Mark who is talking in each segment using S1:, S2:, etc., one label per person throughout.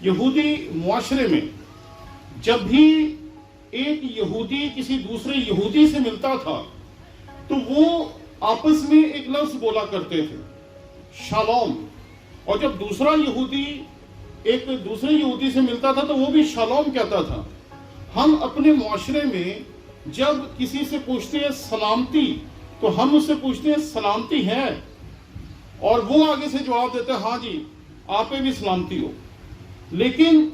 S1: یہودی معاشرے میں جب بھی ایک یہودی کسی دوسرے یہودی سے ملتا تھا تو وہ آپس میں ایک لفظ بولا کرتے تھے، شالوم. اور جب دوسرا یہودی ایک دوسرے یہودی سے ملتا تھا تو وہ بھی شالوم کہتا تھا. ہم اپنے معاشرے میں جب کسی سے پوچھتے ہیں سلامتی تو ہم اس سے پوچھتے ہیں سلامتی ہے، اور وہ آگے سے جواب دیتے ہیں ہاں جی آپ پہ بھی سلامتی ہو. لیکن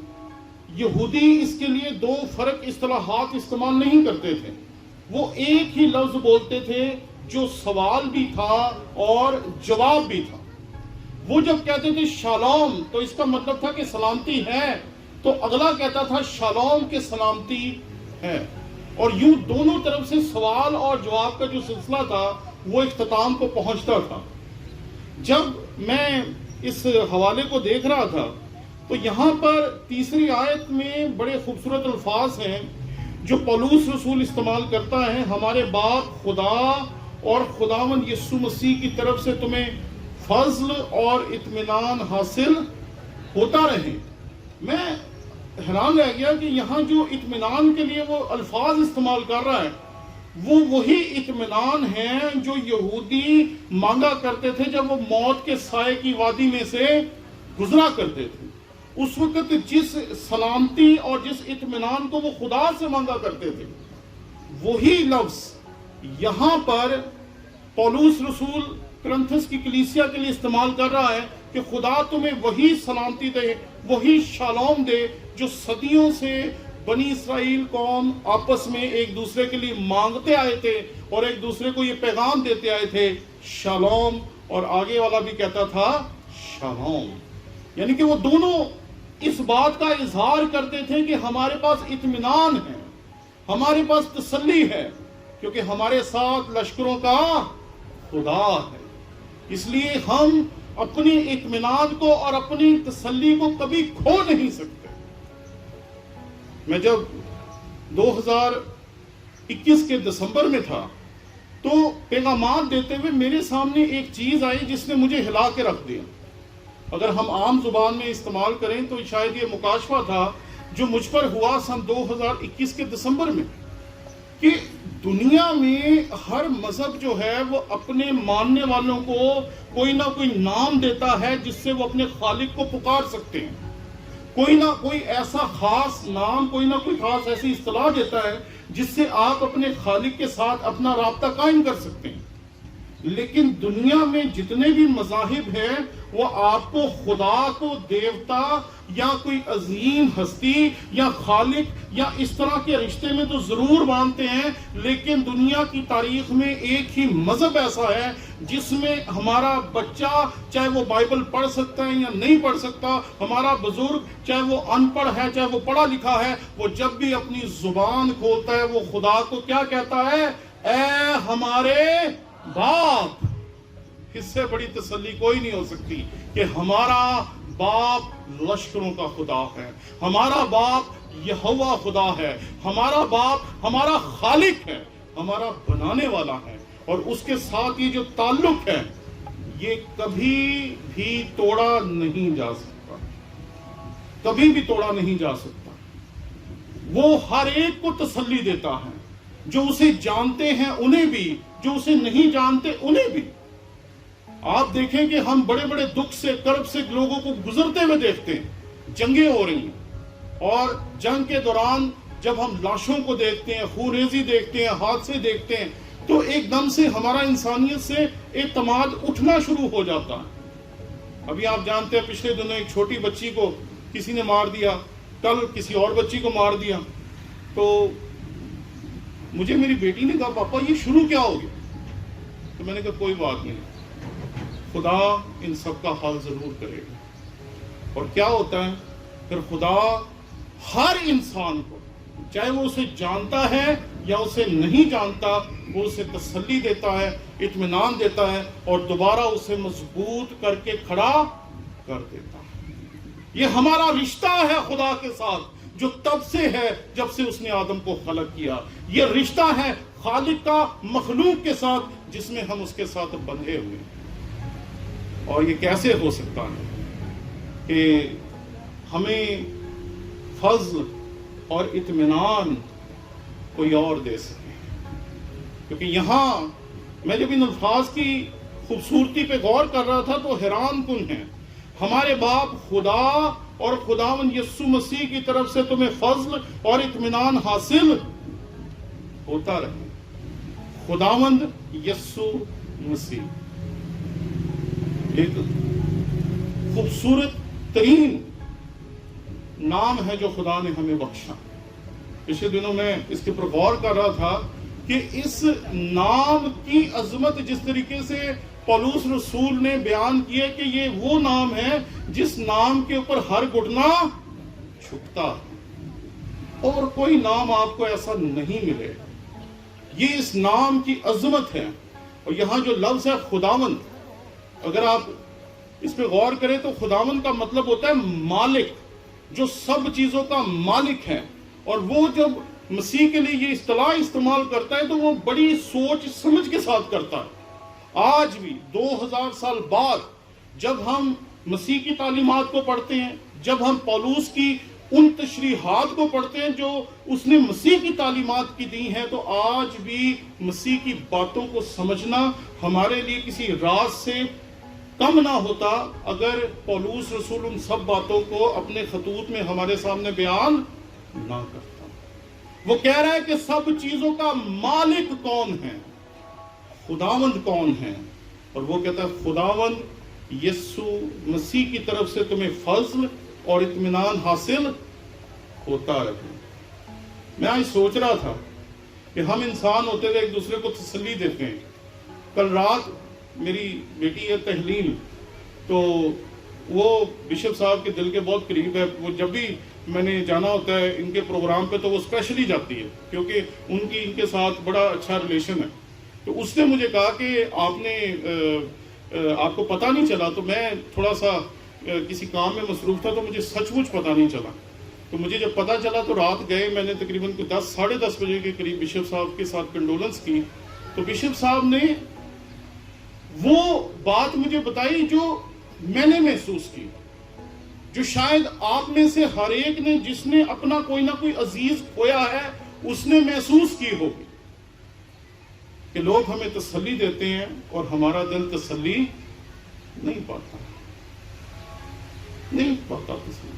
S1: یہودی اس کے لیے دو فرق اصطلاحات استعمال نہیں کرتے تھے، وہ ایک ہی لفظ بولتے تھے جو سوال بھی تھا اور جواب بھی تھا. وہ جب کہتے تھے شالوم تو اس کا مطلب تھا کہ سلامتی ہے، تو اگلا کہتا تھا شالوم کہ سلامتی ہے، اور یوں دونوں طرف سے سوال اور جواب کا جو سلسلہ تھا وہ اختتام کو پہنچتا تھا. جب میں اس حوالے کو دیکھ رہا تھا تو یہاں پر تیسری آیت میں بڑے خوبصورت الفاظ ہیں جو پولس رسول استعمال کرتا ہے، ہمارے باپ خدا اور خداوند یسوع مسیح کی طرف سے تمہیں فضل اور اطمینان حاصل ہوتا رہے. میں حیران رہ گیا کہ یہاں جو اطمینان کے لیے وہ الفاظ استعمال کر رہا ہے وہ وہی اطمینان ہیں جو یہودی مانگا کرتے تھے جب وہ موت کے سائے کی وادی میں سے گزرا کرتے تھے. اس وقت جس سلامتی اور جس اطمینان کو وہ خدا سے مانگا کرتے تھے وہی لفظ یہاں پر پولس رسول کرنتھس کی کلیسیا کے لیے استعمال کر رہا ہے کہ خدا تمہیں وہی سلامتی دے، وہی شالوم دے جو صدیوں سے بنی اسرائیل قوم آپس میں ایک دوسرے کے لیے مانگتے آئے تھے اور ایک دوسرے کو یہ پیغام دیتے آئے تھے، شالوم. اور آگے والا بھی کہتا تھا شالوم. یعنی کہ وہ دونوں اس بات کا اظہار کرتے تھے کہ ہمارے پاس اطمینان ہے، ہمارے پاس تسلی ہے، کیونکہ ہمارے ساتھ لشکروں کا خدا ہے. اس لیے ہم اپنی اطمینان کو اور اپنی تسلی کو کبھی کھو نہیں سکتے. میں جب 2021 کے دسمبر میں تھا تو پیغامات دیتے ہوئے میرے سامنے ایک چیز آئی جس نے مجھے ہلا کے رکھ دیا. اگر ہم عام زبان میں استعمال کریں تو شاید یہ مکاشفہ تھا جو مجھ پر ہوا سن 2021 کے دسمبر میں، کہ دنیا میں ہر مذہب جو ہے وہ اپنے ماننے والوں کو کوئی نہ کوئی نام دیتا ہے جس سے وہ اپنے خالق کو پکار سکتے ہیں. کوئی نہ کوئی ایسا خاص نام، کوئی نہ کوئی خاص ایسی اصطلاح دیتا ہے جس سے آپ اپنے خالق کے ساتھ اپنا رابطہ قائم کر سکتے ہیں. لیکن دنیا میں جتنے بھی مذاہب ہیں وہ آپ کو خدا کو دیوتا یا کوئی عظیم ہستی یا خالق یا اس طرح کے رشتے میں تو ضرور مانتے ہیں، لیکن دنیا کی تاریخ میں ایک ہی مذہب ایسا ہے جس میں ہمارا بچہ چاہے وہ بائبل پڑھ سکتا ہے یا نہیں پڑھ سکتا، ہمارا بزرگ چاہے وہ ان پڑھ ہے چاہے وہ پڑھا لکھا ہے، وہ جب بھی اپنی زبان کھولتا ہے وہ خدا کو کیا کہتا ہے؟ اے ہمارے باپ. اس سے بڑی تسلی کوئی نہیں ہو سکتی کہ ہمارا باپ لشکروں کا خدا ہے، ہمارا باپ یہوہ خدا ہے، ہمارا باپ ہمارا خالق ہے، ہمارا بنانے والا ہے. اور اس کے ساتھ یہ جو تعلق ہے یہ کبھی بھی توڑا نہیں جا سکتا، کبھی بھی توڑا نہیں جا سکتا. وہ ہر ایک کو تسلی دیتا ہے، جو اسے جانتے ہیں انہیں بھی، جو اسے نہیں جانتے انہیں بھی. آپ دیکھیں کہ ہم بڑے بڑے دکھ سے کرب سے لوگوں کو گزرتے ہوئے دیکھتے ہیں، جنگیں ہو رہی ہیں، اور جنگ کے دوران جب ہم لاشوں کو دیکھتے ہیں، خون ریزی دیکھتے ہیں، حادثے دیکھتے ہیں، تو ایک دم سے ہمارا انسانیت سے اعتماد اٹھنا شروع ہو جاتا ہے. ابھی آپ جانتے ہیں پچھلے دنوں ایک چھوٹی بچی کو کسی نے مار دیا، کل کسی اور بچی کو مار دیا. تو مجھے میری بیٹی نے کہا پاپا یہ شروع کیا ہو گیا؟ تو میں نے کہا کوئی بات نہیں، خدا ان سب کا حل ضرور کرے گا. اور کیا ہوتا ہے پھر خدا ہر انسان کو، چاہے وہ اسے جانتا ہے یا اسے نہیں جانتا، وہ اسے تسلی دیتا ہے، اطمینان دیتا ہے اور دوبارہ اسے مضبوط کر کے کھڑا کر دیتا ہے. یہ ہمارا رشتہ ہے خدا کے ساتھ جو تب سے ہے جب سے اس نے آدم کو خلق کیا. یہ رشتہ ہے خالق کا مخلوق کے ساتھ جس میں ہم اس کے ساتھ بندھے ہوئے ہیں. اور یہ کیسے ہو سکتا ہے کہ ہمیں فضل اور اطمینان کوئی اور دے سکے. کیونکہ یہاں میں جب ان الفاظ کی خوبصورتی پہ غور کر رہا تھا تو حیران کن ہے. ہمارے باپ خدا اور خداوند یسوع مسیح کی طرف سے تمہیں فضل اور اطمینان حاصل ہوتا رہے. خداوند یسوع مسیح ایک خوبصورت ترین نام ہے جو خدا نے ہمیں بخشا. پچھلے دنوں میں اس کے پر غور کر رہا تھا کہ اس نام کی عظمت جس طریقے سے پولس رسول نے بیان کیا کہ یہ وہ نام ہے جس نام کے اوپر ہر گھٹنا جھکتا ہے اور کوئی نام آپ کو ایسا نہیں ملے. یہ اس نام کی عظمت ہے. اور یہاں جو لفظ ہے خداوند, اگر آپ اس پہ غور کریں تو خداوند کا مطلب ہوتا ہے مالک, جو سب چیزوں کا مالک ہے. اور وہ جب مسیح کے لیے یہ اصطلاح استعمال کرتا ہے تو وہ بڑی سوچ سمجھ کے ساتھ کرتا ہے. آج بھی 2000 سال بعد جب ہم مسیح کی تعلیمات کو پڑھتے ہیں, جب ہم پولس کی ان تشریحات کو پڑھتے ہیں جو اس نے مسیح کی تعلیمات کی دی ہیں, تو آج بھی مسیح کی باتوں کو سمجھنا ہمارے لیے کسی راز سے کم نہ ہوتا اگر پولس رسول ان سب باتوں کو اپنے خطوط میں ہمارے سامنے بیان نہ کرتا. وہ کہہ رہا ہے کہ سب چیزوں کا مالک کون ہے, خداوند کون ہے, اور وہ کہتا ہے خداوند یسوع مسیح کی طرف سے تمہیں فضل اور اطمینان حاصل ہوتا رہے. میں آج سوچ رہا تھا کہ ہم انسان ہوتے ہوئے ایک دوسرے کو تسلی دیتے ہیں. کل رات میری بیٹی ہے تحلیل, تو وہ بشپ صاحب کے دل کے بہت قریب ہے. وہ جب بھی میں نے جانا ہوتا ہے ان کے پروگرام پہ تو وہ اسپیشلی جاتی ہے کیونکہ ان کے ساتھ بڑا اچھا ریلیشن ہے. تو اس نے مجھے کہا کہ آپ کو پتہ نہیں چلا, تو میں تھوڑا سا کسی کام میں مصروف تھا تو مجھے سچ مچ پتہ نہیں چلا. تو مجھے جب پتہ چلا تو رات گئے, میں نے تقریباً 10-10:30 بجے کے قریب بشپ صاحب کے ساتھ کنڈولنس کی. تو بشپ صاحب نے وہ بات مجھے بتائی جو میں نے محسوس کی, جو شاید آپ میں سے ہر ایک نے جس نے اپنا کوئی نہ کوئی عزیز کھویا ہے اس نے محسوس کی ہوگی, کہ لوگ ہمیں تسلی دیتے ہیں اور ہمارا دل تسلی نہیں پاتا تسلی.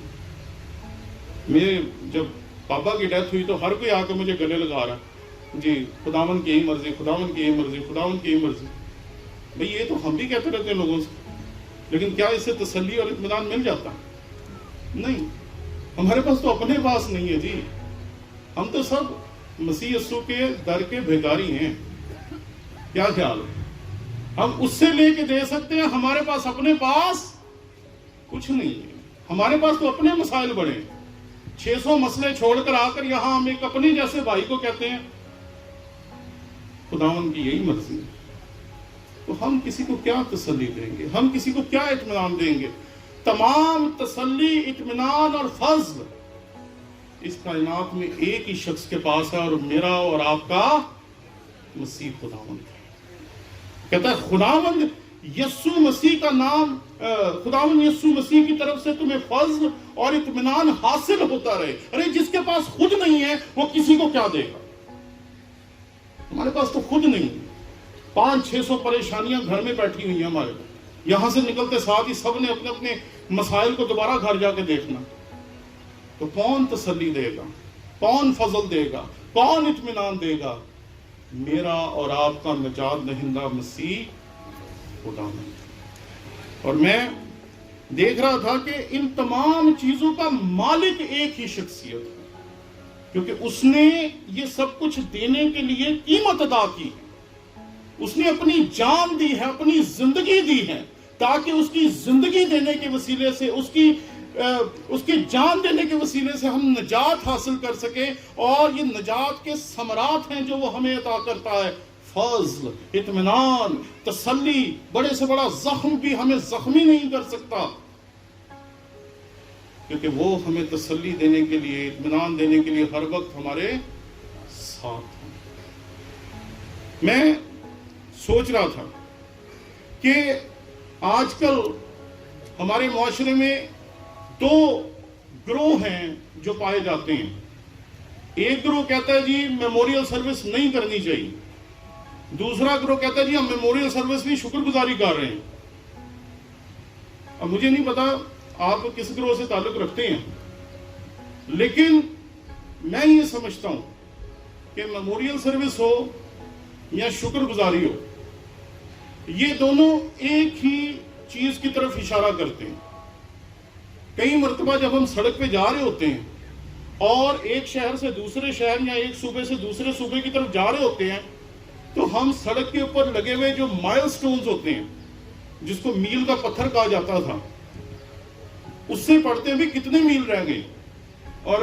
S1: میرے جب پاپا کی ڈیتھ ہوئی تو ہر کوئی آ کے مجھے گلے لگا رہا, جی خداوند کی یہی مرضی, خداوند کی یہی مرضی, خداوند کی یہی مرضی. بھئی یہ تو ہم بھی کہتے رہتے ہیں لوگوں سے, لیکن کیا اس سے تسلی اور اطمینان مل جاتا؟ نہیں. ہمارے پاس تو اپنے پاس نہیں ہے جی, ہم تو سب مسیح یسوع کے در کے بھیکاری ہیں. کیا خیال ہے؟ ہم اس سے لے کے دے سکتے ہیں, ہمارے پاس اپنے پاس کچھ نہیں ہے. ہمارے پاس تو اپنے مسائل بڑے ہیں. 600 مسئلے چھوڑ کر آ کر یہاں ہم ایک اپنے جیسے بھائی کو کہتے ہیں خداوند کی یہی مرضی ہے. تو ہم کسی کو کیا تسلی دیں گے, ہم کسی کو کیا اطمینان دیں گے؟ تمام تسلی, اطمینان اور فضل اس کائنات میں ایک ہی شخص کے پاس ہے, اور میرا اور آپ کا مسیح خداوند ہے. کہتا ہے خداوند یسوع مسیح کا نام, خداوند یسوع مسیح کی طرف سے تمہیں فضل اور اطمینان حاصل ہوتا رہے. ارے جس کے پاس خود نہیں ہے وہ کسی کو کیا دے گا؟ ہمارے پاس تو خود نہیں ہے. 500-600 پریشانیاں گھر میں بیٹھی ہوئی ہیں ہمارے پاس. یہاں سے نکلتے ساتھ ہی سب نے اپنے اپنے مسائل کو دوبارہ گھر جا کے دیکھنا. تو کون تسلی دے گا, کون فضل دے گا, کون اطمینان دے گا؟ میرا اور آپ کا نجات دہندہ مسیح خداوند. اور میں دیکھ رہا تھا کہ ان تمام چیزوں کا مالک ایک ہی شخصیت ہے, کیونکہ اس نے یہ سب کچھ دینے کے لیے قیمت ادا کی. اس نے اپنی جان دی ہے, اپنی زندگی دی ہے, تاکہ اس کی زندگی دینے کے وسیلے سے, اس کی جان دینے کے وسیلے سے ہم نجات حاصل کر سکیں. اور یہ نجات کے ثمرات ہیں جو وہ ہمیں عطا کرتا ہے, فضل, اطمینان, تسلی. بڑے سے بڑا زخم بھی ہمیں زخمی نہیں کر سکتا, کیونکہ وہ ہمیں تسلی دینے کے لیے, اطمینان دینے کے لیے ہر وقت ہمارے ساتھ ہیں. میں سوچ رہا تھا کہ آج کل ہمارے معاشرے میں دو گروہ ہیں جو پائے جاتے ہیں. ایک گروہ کہتا ہے جی میموریل سروس نہیں کرنی چاہیے, دوسرا گروہ کہتا ہے جی ہم میموریل سروس نہیں شکر گزاری کر رہے ہیں. اب مجھے نہیں پتا آپ کس گروہ سے تعلق رکھتے ہیں, لیکن میں یہ سمجھتا ہوں کہ میموریل سروس ہو یا شکر گزاری ہو, یہ دونوں ایک ہی چیز کی طرف اشارہ کرتے ہیں. کئی مرتبہ جب ہم سڑک پہ جا رہے ہوتے ہیں اور ایک شہر سے دوسرے شہر یا ایک صوبے سے دوسرے صوبے کی طرف جا رہے ہوتے ہیں, تو ہم سڑک کے اوپر لگے ہوئے جو مائل سٹونز ہوتے ہیں, جس کو میل کا پتھر کہا جاتا تھا, اس سے پڑھتے ہیں بھی کتنے میل رہ گئے, اور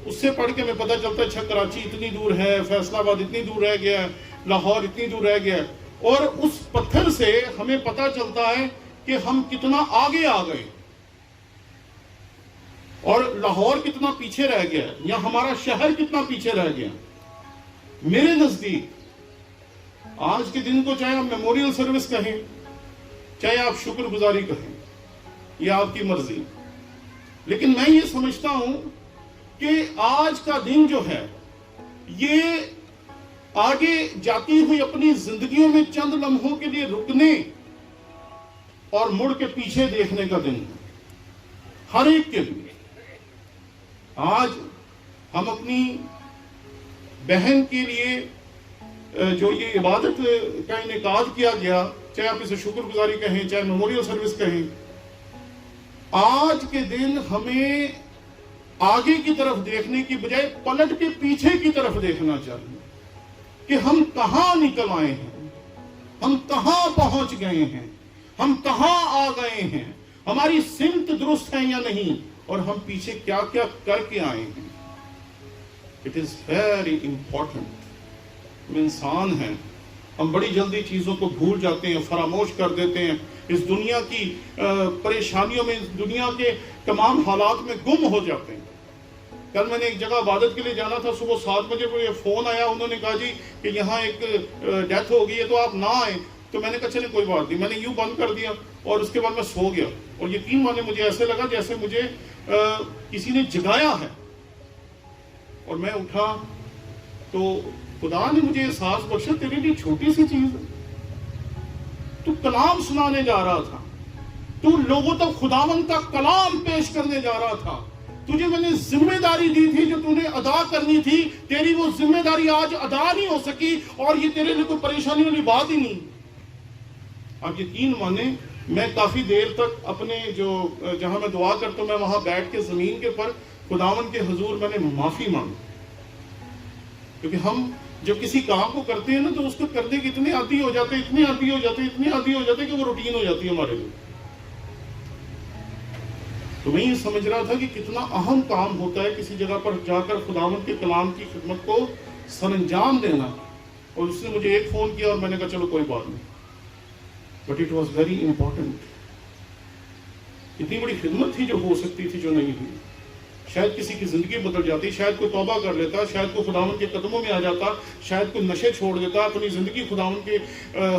S1: اس سے پڑھ کے ہمیں پتہ چلتا ہے اچھا کراچی اتنی دور ہے, فیصل آباد اتنی دور رہ گیا ہے, لاہور اتنی دور رہ گیا ہے, اور اس پتھر سے ہمیں پتہ چلتا ہے کہ ہم کتنا آگے آ گئے اور لاہور کتنا پیچھے رہ گیا یا ہمارا شہر کتنا پیچھے رہ گیا. میرے نزدیک آج کے دن کو چاہے آپ میموریل سروس کہیں, چاہے آپ شکر گزاری کہیں, یہ آپ کی مرضی, لیکن میں یہ سمجھتا ہوں کہ آج کا دن جو ہے یہ آگے جاتی ہوئی اپنی زندگیوں میں چند لمحوں کے لیے رکنے اور مڑ کے پیچھے دیکھنے کا دن ہے, ہر ایک کے لیے. آج ہم اپنی بہن کے لیے جو یہ عبادت کا انعقاد کیا گیا, چاہے آپ اسے شکر گزاری کہیں, چاہے میموریل سروس کہیں, آج کے دن ہمیں آگے کی طرف دیکھنے کی بجائے پلٹ کے پیچھے کی طرف دیکھنا چاہیے کہ ہم کہاں نکل آئے ہیں, ہم کہاں پہنچ گئے ہیں, ہم کہاں آ گئے ہیں, ہماری سمت درست ہے یا نہیں, اور ہم پیچھے کیا کیا کر کے آئے ہیں. It is very important. ہم انسان ہیں, ہم بڑی جلدی چیزوں کو بھول جاتے ہیں, فراموش کر دیتے ہیں, اس دنیا کی پریشانیوں میں, اس دنیا کے تمام حالات میں گم ہو جاتے ہیں. کل میں نے ایک جگہ عبادت کے لیے جانا تھا, صبح 7 بجے کو یہ فون آیا, انہوں نے کہا جی کہ یہاں ایک ڈیتھ ہو گئی ہے تو آپ نہ آئیں. تو میں نے کہا چلے کوئی بات نہیں, میں نے یوں بند کر دیا اور اس کے بعد میں سو گیا, اور یقین مانے مجھے ایسے لگا جیسے مجھے کسی نے جگایا ہے. اور میں اٹھا تو خدا نے مجھے احساس بخشا, تیرے لیے چھوٹی سی چیز ہے, تو کلام سنانے جا رہا تھا, تو لوگوں تک خداوند کا کلام پیش کرنے جا رہا تھا, تجھے میں نے ذمہ داری دی تھی جو تو نے ادا کرنی تھی, تیری وہ ذمہ داری آج ادا نہیں ہو سکی, اور یہ تیرے لیے کوئی پریشانی والی بات ہی نہیں. آپ یقین مانیں میں کافی دیر تک اپنے جہاں میں دعا کرتا ہوں, میں وہاں بیٹھ کے زمین کے پر خداوند کے حضور میں نے معافی مانگی, کیونکہ ہم جب کسی کام کو کرتے ہیں نا تو اس کو کرنے کے اتنے عادی ہو جاتے ہیں کہ وہ روٹین ہو جاتی ہے ہمارے لیے. تو میں یہ سمجھ رہا تھا کہ کتنا اہم کام ہوتا ہے کسی جگہ پر جا کر خداوند کے کلام کی خدمت کو سر انجام دینا. اور اس نے مجھے ایک فون کیا اور میں نے کہا چلو کوئی بات نہیں, but it was very important. اتنی بڑی خدمت تھی جو ہو سکتی تھی, جو نہیں ہوئی. شاید کسی کی زندگی بدل جاتی, شاید کوئی توبہ کر لیتا, شاید کوئی خداوند کے قدموں میں آ جاتا, شاید کوئی نشے چھوڑ دیتا, اپنی زندگی خداوند کے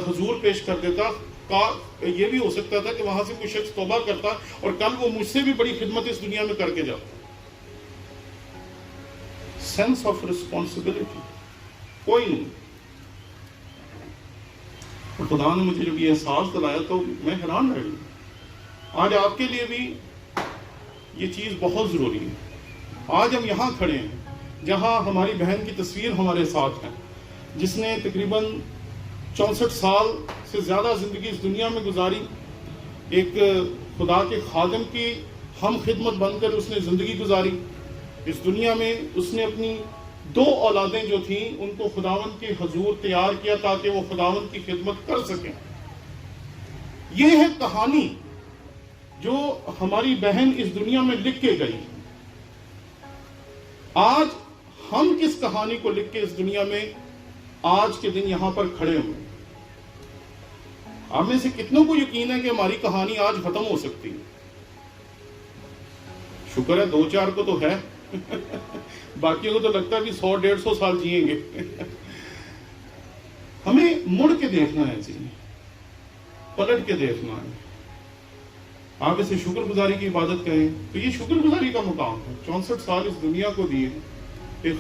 S1: حضور پیش کر دیتا. یہ بھی ہو سکتا تھا کہ وہاں سے کوئی شخص توبہ کرتا اور کل وہ مجھ سے بھی بڑی خدمت اس دنیا میں کر کے جاتا. سینس آف ریسپانسبلٹی کوئی نہیں. اور خدا نے مجھے جب یہ احساس دلایا تو میں حیران رہ گیا. آج آپ کے لیے بھی یہ چیز بہت ضروری ہے. آج ہم یہاں کھڑے ہیں جہاں ہماری بہن کی تصویر ہمارے ساتھ ہے, جس نے تقریباً 64 سال سے زیادہ زندگی اس دنیا میں گزاری. ایک خدا کے خادم کی ہم خدمت بن کر اس نے زندگی گزاری. اس دنیا میں اس نے اپنی 2 اولادیں جو تھیں ان کو خداوند کے حضور تیار کیا تاکہ وہ خداوند کی خدمت کر سکیں. یہ ہے کہانی جو ہماری بہن اس دنیا میں لکھ کے گئی. آج ہم کس کہانی کو لکھ کے اس دنیا میں آج کے دن یہاں پر کھڑے ہوئے. آپ میں سے کتنوں کو یقین ہے کہ ہماری کہانی آج ختم ہو سکتی ہے؟ شکر ہے 2-4 کو تو ہے, باقیوں کو تو لگتا ہے کہ 100-150 سال جئیں گے. ہمیں مڑ کے دیکھنا ہے, پلٹ کے دیکھنا ہے. آپ اسے شکر گزاری کی عبادت کہیں تو یہ شکر گزاری کا مقام ہے. 64 سال اس دنیا کو دیے، ایک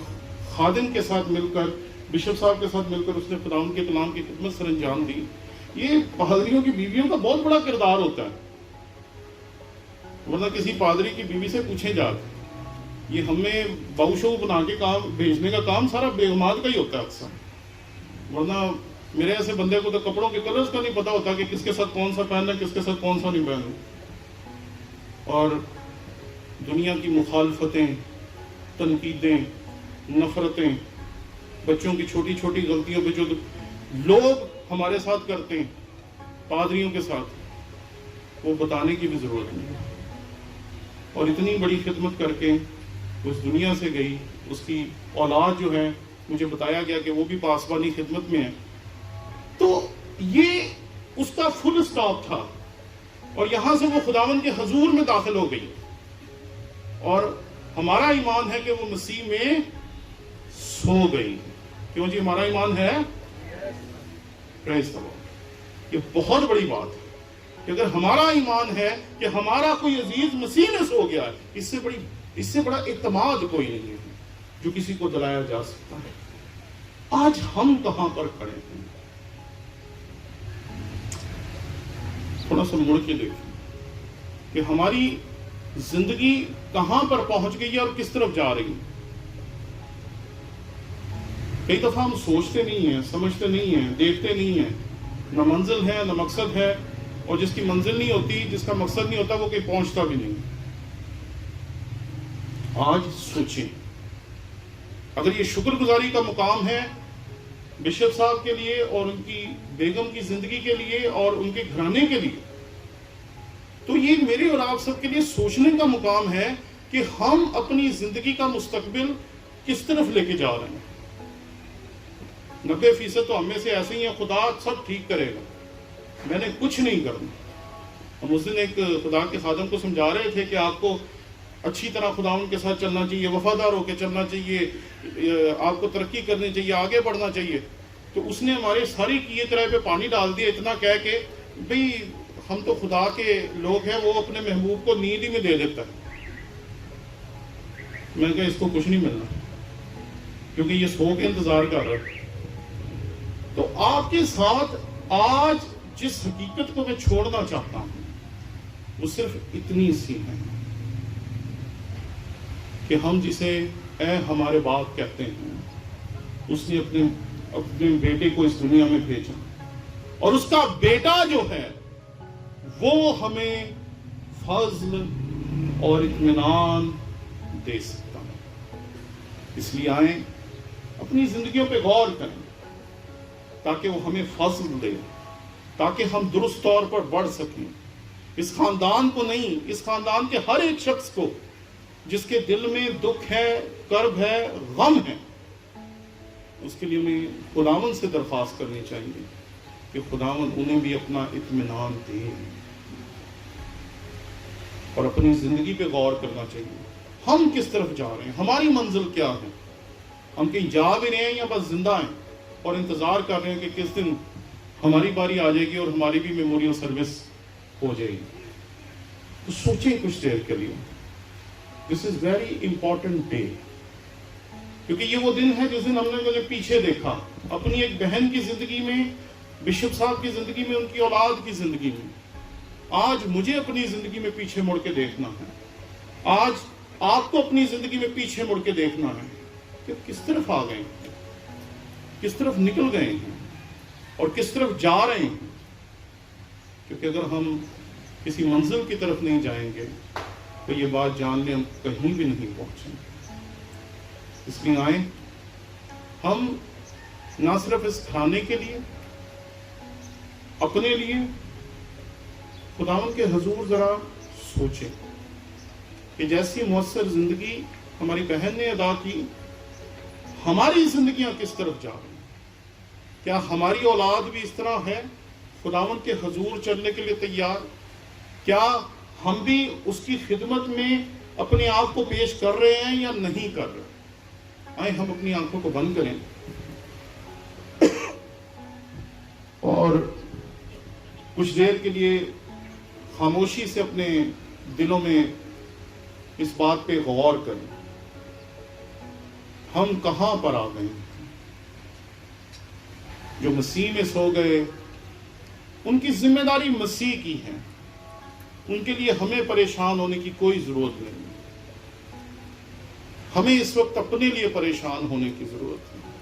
S1: خادم کے ساتھ مل کر، بشپ صاحب کے ساتھ مل کر اس نے خداوند کے کلام کی خدمت سر انجام دی. یہ پادریوں کی بیویوں کا بہت بڑا کردار ہوتا ہے، ورنہ کسی پادری کی بیوی سے پوچھیں جا کے. یہ ہمیں باؤشو بنا کے کام بھیجنے کا کام سارا بیگمات کا ہی ہوتا ہے اکثر، ورنہ میرے ایسے بندے کو تو کپڑوں کے کلرز کا نہیں پتا ہوتا کہ کس کے ساتھ کون سا پہننا ہے، کس کے ساتھ کون سا نہیں پہننا. اور دنیا کی مخالفتیں، تنقیدیں، نفرتیں، بچوں کی چھوٹی چھوٹی غلطیوں پہ جو لوگ ہمارے ساتھ کرتے ہیں پادریوں کے ساتھ، وہ بتانے کی بھی ضرورت نہیں. اور اتنی بڑی خدمت کر کے اس دنیا سے گئی، اس کی اولاد جو ہے مجھے بتایا گیا کہ وہ بھی پاسبانی خدمت میں ہے. تو یہ اس کا فل اسٹاپ تھا، اور یہاں سے وہ خداوند کے حضور میں داخل ہو گئی. اور ہمارا ایمان ہے کہ وہ مسیح میں سو گئی. کیوں جی؟ ہمارا ایمان ہے. پریز دی لارڈ. یہ بہت بڑی بات ہے کہ اگر ہمارا ایمان ہے کہ ہمارا کوئی عزیز مسیح میں سو گیا ہے، اس سے بڑا اعتماد کوئی نہیں ہے جو کسی کو دلایا جا سکتا ہے. آج ہم کہاں پر کھڑے ہیں؟ تھوڑا سا مڑ کے دیکھیں کہ ہماری زندگی کہاں پر پہنچ گئی ہے اور کس طرف جا رہی ہے. کئی دفعہ ہم سوچتے نہیں ہیں، سمجھتے نہیں ہیں، دیکھتے نہیں ہیں. نہ منزل ہے، نہ مقصد ہے، اور جس کی منزل نہیں ہوتی، جس کا مقصد نہیں ہوتا، وہ کہیں پہنچتا بھی نہیں. آج سوچیں، اگر یہ شکر گزاری کا مقام ہے بشپ صاحب کے لیے اور ان کی بیگم کی زندگی کے لیے اور ان کے گھرانے کے لیے، تو یہ میرے اور آپ سب کے لیے سوچنے کا مقام ہے کہ ہم اپنی زندگی کا مستقبل کس طرف لے کے جا رہے ہیں. 90% تو ہم میں سے ایسے ہی ہیں، خدا سب ٹھیک کرے گا، میں نے کچھ نہیں کرنا. ہم اس دن ایک خدا کے خادم کو سمجھا رہے تھے کہ آپ کو اچھی طرح خداوند کے ساتھ چلنا چاہیے، وفادار ہو کے چلنا چاہیے، آپ کو ترقی کرنی چاہیے، آگے بڑھنا چاہیے. تو اس نے ہمارے ساری کیے طرح پہ پانی ڈال دیا، اتنا کہہ کے بھئی ہم تو خدا کے لوگ ہیں، وہ اپنے محبوب کو نیند ہی میں دے دیتا ہے. میں نے کہا اس کو کچھ نہیں ملنا، کیونکہ یہ سو کے انتظار کر رہا ہے. تو آپ کے ساتھ آج جس حقیقت کو میں چھوڑنا چاہتا ہوں وہ صرف اتنی سی ہے کہ ہم جسے اے ہمارے باپ کہتے ہیں، اس نے اپنے بیٹے کو اس دنیا میں بھیجا، اور اس کا بیٹا جو ہے وہ ہمیں فضل اور اطمینان دے سکتا ہے. اس لیے آئیں اپنی زندگیوں پہ غور کریں تاکہ وہ ہمیں فضل دے، تاکہ ہم درست طور پر بڑھ سکیں. اس خاندان کو نہیں، اس خاندان کے ہر ایک شخص کو جس کے دل میں دکھ ہے، کرب ہے، غم ہے، اس کے لیے ہمیں خداوند سے درخواست کرنی چاہیے کہ خداوند انہیں بھی اپنا اطمینان دے. اور اپنی زندگی پہ غور کرنا چاہیے، ہم کس طرف جا رہے ہیں، ہماری منزل کیا ہے. ہم کہیں جا بھی رہے ہیں یا بس زندہ ہیں اور انتظار کر رہے ہیں کہ کس دن ہماری باری آ جائے گی اور ہماری بھی میموریل سروس ہو جائے گی. تو سوچیں کچھ دیر کے لیے. دس از ویری امپورٹنٹ ڈے، کیونکہ یہ وہ دن ہے جس دن ہم نے مجھے پیچھے دیکھا اپنی ایک بہن کی زندگی میں، بشپ صاحب کی زندگی میں، ان کی اولاد کی زندگی میں. آج مجھے اپنی زندگی میں پیچھے مڑ کے دیکھنا ہے. آج آپ کو اپنی زندگی میں پیچھے مڑ کے دیکھنا ہے کہ کس طرف آ گئے ہیں، کس طرف نکل گئے ہیں اور کس طرف جا رہے ہیں. کیونکہ اگر ہم کسی منزل کی طرف نہیں جائیں گے تو یہ بات جاننے ہم کہیں بھی نہیں پہنچیں گے. اس لیے آئیں ہم نہ صرف اس کھانے کے لیے، اپنے لیے خداوند کے حضور ذرا سوچیں کہ جیسی مؤثر زندگی ہماری بہن نے ادا کی، ہماری زندگیاں کس طرف جا رہی ہیں. کیا ہماری اولاد بھی اس طرح ہے خداوند کے حضور چلنے کے لیے تیار؟ کیا ہم بھی اس کی خدمت میں اپنے آپ کو پیش کر رہے ہیں یا نہیں کر رہے؟ آئیں ہم اپنی آنکھوں کو بند کریں اور کچھ دیر کے لیے خاموشی سے اپنے دلوں میں اس بات پہ غور کریں، ہم کہاں پر آ گئے؟ جو مسیح میں سو گئے ان کی ذمہ داری مسیح کی ہے، ان کے لیے ہمیں پریشان ہونے کی کوئی ضرورت نہیں۔ ہمیں اس وقت اپنے لیے پریشان ہونے کی ضرورت ہے۔